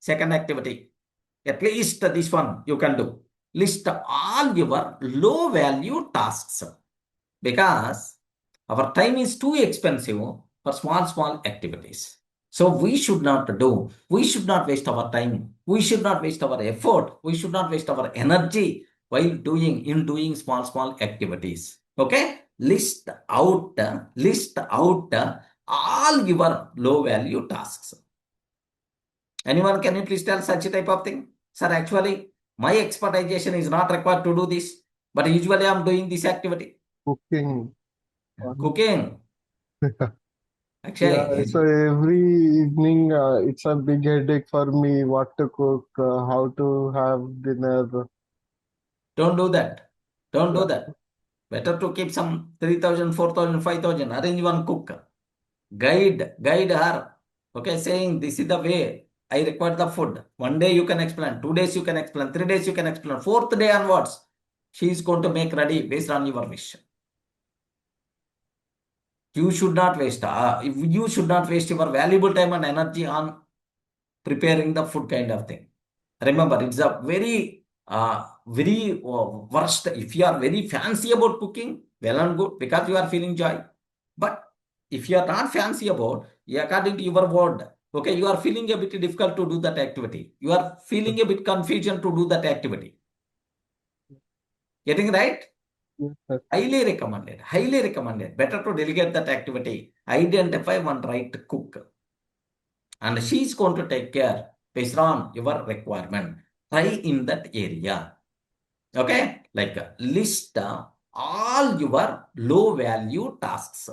Second activity, at least this one you can do. List all your low value tasks, because our time is too expensive for small activities. So we should not waste our time. We should not waste our effort. We should not waste our energy while doing small activities. Okay? List out all your low value tasks. Anyone, can you please tell such a type of thing? Sir, actually, my expertization is not required to do this, but usually I'm doing this activity. Cooking. Cooking. Yeah, Actually, so every evening it's a big headache for me what to cook, how to have dinner. don't do that. Don't do Yeah. that. Better to keep some 3,000, 4,000, 5,000. Arrange one cook. Guide her. Okay, saying this is the way I require the food. One day you can explain, 2 days you can explain, 3 days you can explain, fourth day onwards, she is going to make ready based on your wish. You should not waste. You should not waste your valuable time and energy on preparing the food kind of thing. Remember, it's a very worst. If you are very fancy about cooking, well and good, because you are feeling joy. But if you are not fancy about, according to your word, okay, you are feeling a bit difficult to do that activity. You are feeling a bit confusion to do that activity. Getting right? Yes, sir. Highly recommended. Highly recommended. Better to delegate that activity. Identify one right cook, and she is going to take care based on your requirement. Try in that area. Okay, like list all your low value tasks.